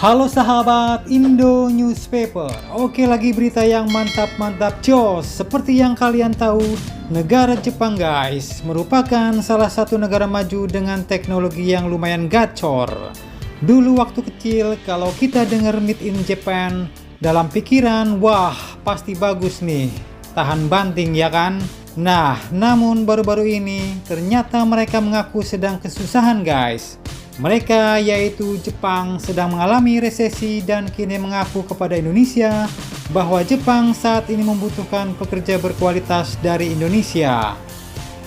Halo sahabat Indo Newspaper. Oke, lagi berita yang mantap-mantap jos. Seperti yang kalian tahu, negara Jepang guys merupakan salah satu negara maju dengan teknologi yang lumayan gacor. Dulu waktu kecil kalau kita dengar Made in Japan, dalam pikiran wah pasti bagus nih, tahan banting ya kan. Nah, namun baru-baru ini ternyata mereka mengaku sedang kesusahan guys. Mereka yaitu Jepang sedang mengalami resesi dan kini mengaku kepada Indonesia bahwa Jepang saat ini membutuhkan pekerja berkualitas dari Indonesia.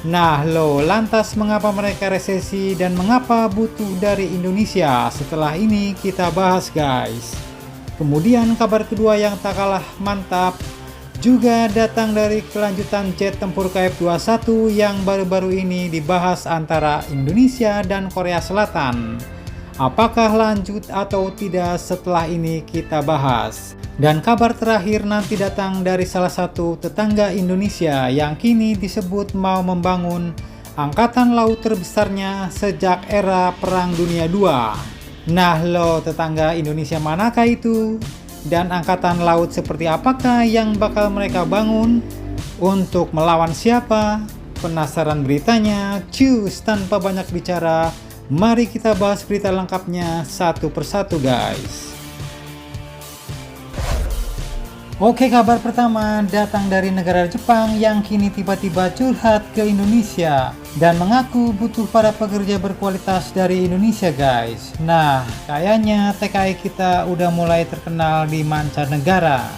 Nah lantas mengapa mereka resesi dan mengapa butuh dari Indonesia? Setelah ini kita bahas guys. Kemudian kabar kedua yang tak kalah mantap juga datang dari kelanjutan jet tempur KF-21 yang baru-baru ini dibahas antara Indonesia dan Korea Selatan. Apakah lanjut atau tidak setelah ini kita bahas. Dan kabar terakhir nanti datang dari salah satu tetangga Indonesia yang kini disebut mau membangun angkatan laut terbesarnya sejak era Perang Dunia II. Nah tetangga Indonesia manakah itu? Dan angkatan laut seperti apakah yang bakal mereka bangun? Untuk melawan siapa? Penasaran beritanya? Cus, tanpa banyak bicara, mari kita bahas berita lengkapnya satu persatu guys. Oke, kabar pertama datang dari negara Jepang yang kini tiba-tiba curhat ke Indonesia dan mengaku butuh para pekerja berkualitas dari Indonesia guys. Nah, kayaknya TKI kita udah mulai terkenal di mancanegara.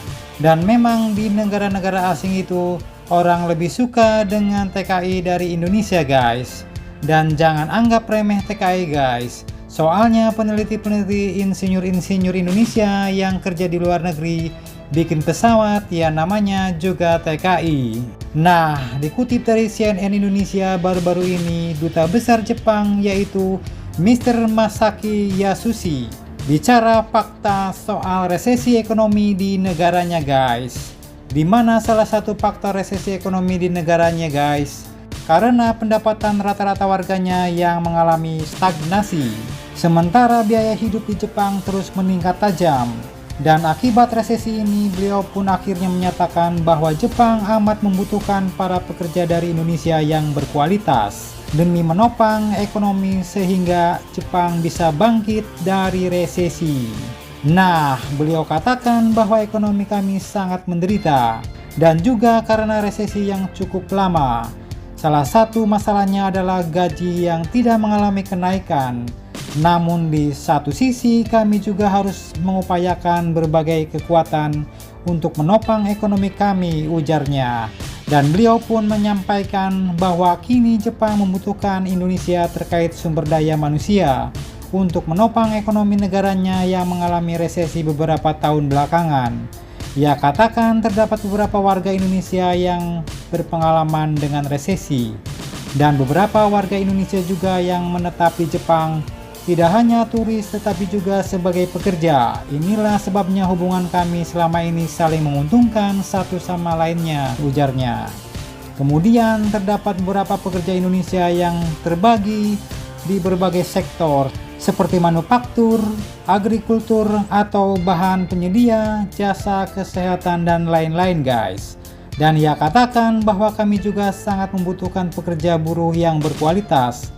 Dan memang di negara-negara asing itu orang lebih suka dengan TKI dari Indonesia guys. Dan jangan anggap remeh TKI guys. Soalnya peneliti-peneliti insinyur-insinyur Indonesia yang kerja di luar negeri bikin pesawat ya namanya juga TKI. Nah, dikutip dari CNN Indonesia baru-baru ini, Duta Besar Jepang yaitu Mr. Masaki Yasushi bicara fakta soal resesi ekonomi di negaranya guys. Dimana salah satu faktor resesi ekonomi di negaranya guys karena pendapatan rata-rata warganya yang mengalami stagnasi. Sementara biaya hidup di Jepang terus meningkat tajam. Dan akibat resesi ini, beliau pun akhirnya menyatakan bahwa Jepang amat membutuhkan para pekerja dari Indonesia yang berkualitas demi menopang ekonomi sehingga Jepang bisa bangkit dari resesi. Nah, beliau katakan bahwa ekonomi kami sangat menderita dan juga karena resesi yang cukup lama. Salah satu masalahnya adalah gaji yang tidak mengalami kenaikan. Namun di satu sisi kami juga harus mengupayakan berbagai kekuatan untuk menopang ekonomi kami, ujarnya. Dan beliau pun menyampaikan bahwa kini Jepang membutuhkan Indonesia terkait sumber daya manusia untuk menopang ekonomi negaranya yang mengalami resesi beberapa tahun belakangan. Ia katakan terdapat beberapa warga Indonesia yang berpengalaman dengan resesi dan beberapa warga Indonesia juga yang menetap di Jepang. Tidak hanya turis tetapi juga sebagai pekerja. Inilah sebabnya hubungan kami selama ini saling menguntungkan satu sama lainnya, ujarnya. Kemudian terdapat beberapa pekerja Indonesia yang terbagi di berbagai sektor seperti manufaktur, agrikultur, atau bahan penyedia, jasa kesehatan, dan lain-lain guys. Dan ia katakan bahwa kami juga sangat membutuhkan pekerja buruh yang berkualitas.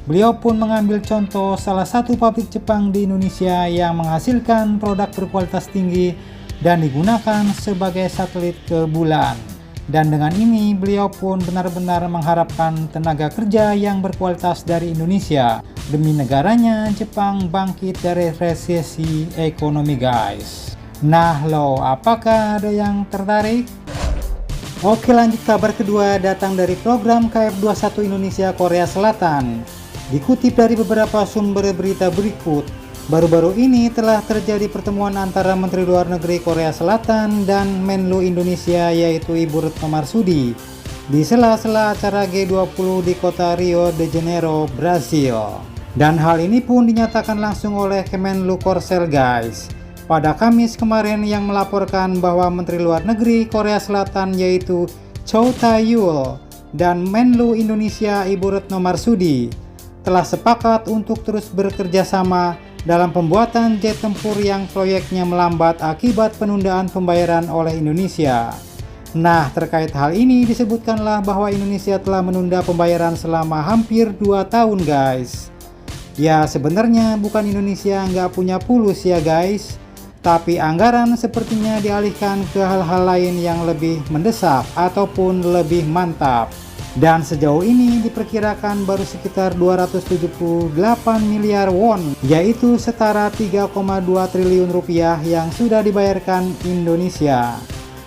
Beliau pun mengambil contoh salah satu pabrik Jepang di Indonesia yang menghasilkan produk berkualitas tinggi dan digunakan sebagai satelit ke bulan. Dan dengan ini beliau pun benar-benar mengharapkan tenaga kerja yang berkualitas dari Indonesia demi negaranya Jepang bangkit dari resesi ekonomi guys. Nah apakah ada yang tertarik? Oke, lanjut kabar kedua datang dari program KF-21 Indonesia Korea Selatan. Dikutip dari beberapa sumber berita berikut, baru-baru ini telah terjadi pertemuan antara Menteri Luar Negeri Korea Selatan dan Menlu Indonesia yaitu Ibu Retno Marsudi di sela-sela acara G20 di kota Rio de Janeiro, Brasil. Dan hal ini pun dinyatakan langsung oleh Kemenlu Korsel guys pada Kamis kemarin yang melaporkan bahwa Menteri Luar Negeri Korea Selatan yaitu Cho Tae-yul dan Menlu Indonesia Ibu Retno Marsudi telah sepakat untuk terus bekerja sama dalam pembuatan jet tempur yang proyeknya melambat akibat penundaan pembayaran oleh Indonesia. Nah, terkait hal ini disebutkanlah bahwa Indonesia telah menunda pembayaran selama hampir 2 tahun guys. Ya sebenarnya bukan Indonesia nggak punya pulus ya guys, tapi anggaran sepertinya dialihkan ke hal-hal lain yang lebih mendesak ataupun lebih mantap. Dan sejauh ini diperkirakan baru sekitar 278 miliar won, yaitu setara 3,2 triliun rupiah yang sudah dibayarkan Indonesia.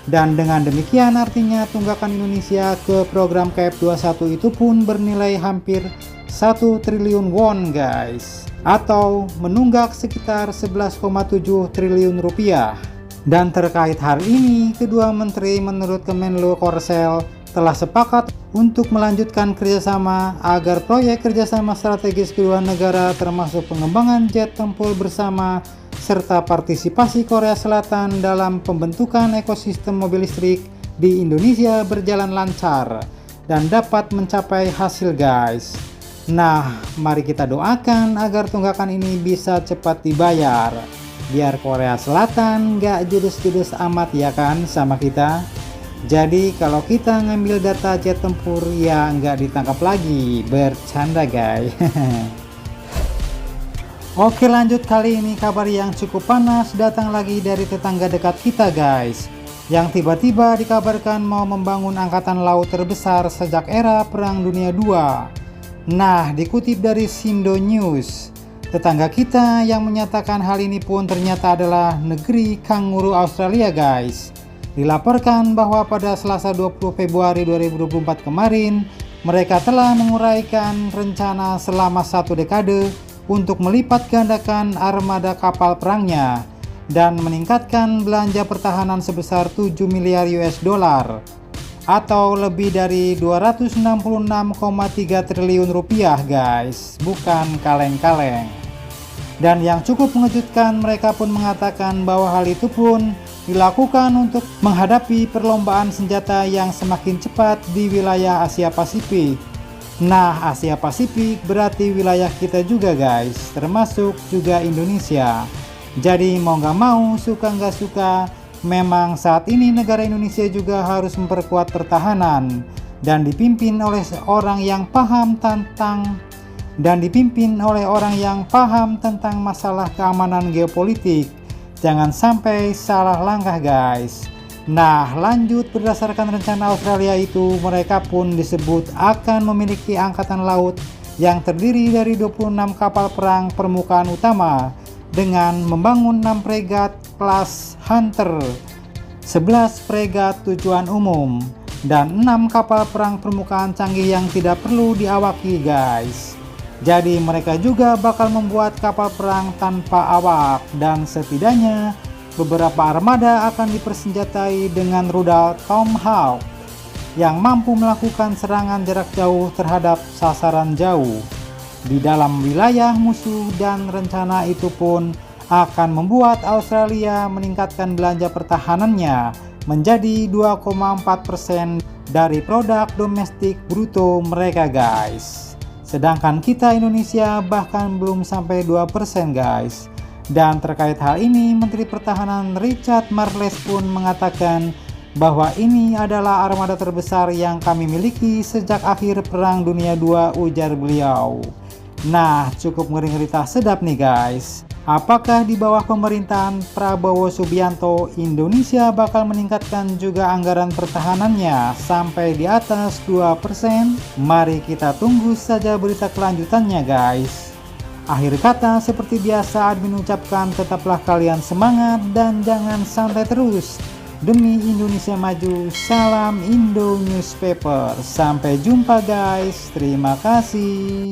Dan dengan demikian artinya tunggakan Indonesia ke program KF21 itu pun bernilai hampir 1 triliun won guys, atau menunggak sekitar 11,7 triliun rupiah. Dan terkait hal ini, kedua menteri menurut Kemenlu Korsel telah sepakat untuk melanjutkan kerjasama agar proyek kerjasama strategis kedua negara termasuk pengembangan jet tempur bersama serta partisipasi Korea Selatan dalam pembentukan ekosistem mobil listrik di Indonesia berjalan lancar dan dapat mencapai hasil guys. Nah, mari kita doakan agar tunggakan ini bisa cepat dibayar biar Korea Selatan gak judes-judes amat ya kan sama kita. Jadi kalau kita ngambil data jet tempur ya nggak ditangkap lagi, bercanda guys. Oke lanjut, kali ini kabar yang cukup panas datang lagi dari tetangga dekat kita guys, yang tiba-tiba dikabarkan mau membangun angkatan laut terbesar sejak era Perang Dunia II. Nah, dikutip dari Shindo News, tetangga kita yang menyatakan hal ini pun ternyata adalah negeri kanguru Australia guys. Dilaporkan bahwa pada Selasa 20 Februari 2024 kemarin, mereka telah menguraikan rencana selama 1 dekade untuk melipat gandakan armada kapal perangnya dan meningkatkan belanja pertahanan sebesar 7 miliar US dollar atau lebih dari 266,3 triliun rupiah guys, bukan kaleng-kaleng. Dan yang cukup mengejutkan, mereka pun mengatakan bahwa hal itu pun dilakukan untuk menghadapi perlombaan senjata yang semakin cepat di wilayah Asia Pasifik. Nah, Asia Pasifik berarti wilayah kita juga guys, termasuk juga Indonesia. Jadi mau nggak mau, suka nggak suka, memang saat ini negara Indonesia juga harus memperkuat pertahanan dan dipimpin oleh orang yang paham tentang masalah keamanan geopolitik. Jangan sampai salah langkah guys. Nah, lanjut, berdasarkan rencana Australia itu, mereka pun disebut akan memiliki angkatan laut yang terdiri dari 26 kapal perang permukaan utama dengan membangun 6 fregat kelas Hunter, 11 fregat tujuan umum, dan 6 kapal perang permukaan canggih yang tidak perlu diawaki guys. Jadi mereka juga bakal membuat kapal perang tanpa awak, dan setidaknya beberapa armada akan dipersenjatai dengan rudal Tomahawk yang mampu melakukan serangan jarak jauh terhadap sasaran jauh di dalam wilayah musuh. Dan rencana itu pun akan membuat Australia meningkatkan belanja pertahanannya menjadi 2,4% dari produk domestik bruto mereka guys. Sedangkan kita Indonesia bahkan belum sampai 2% guys. Dan terkait hal ini, Menteri Pertahanan Richard Marles pun mengatakan bahwa ini adalah armada terbesar yang kami miliki sejak akhir Perang Dunia II, ujar beliau. Nah, cukup ngeri-ngeri tak sedap nih guys. Apakah di bawah pemerintahan Prabowo Subianto, Indonesia bakal meningkatkan juga anggaran pertahanannya sampai di atas 2%? Mari kita tunggu saja berita kelanjutannya guys. Akhir kata, seperti biasa admin ucapkan, tetaplah kalian semangat dan jangan santai terus. Demi Indonesia maju, salam Indo Newspaper. Sampai jumpa guys, terima kasih.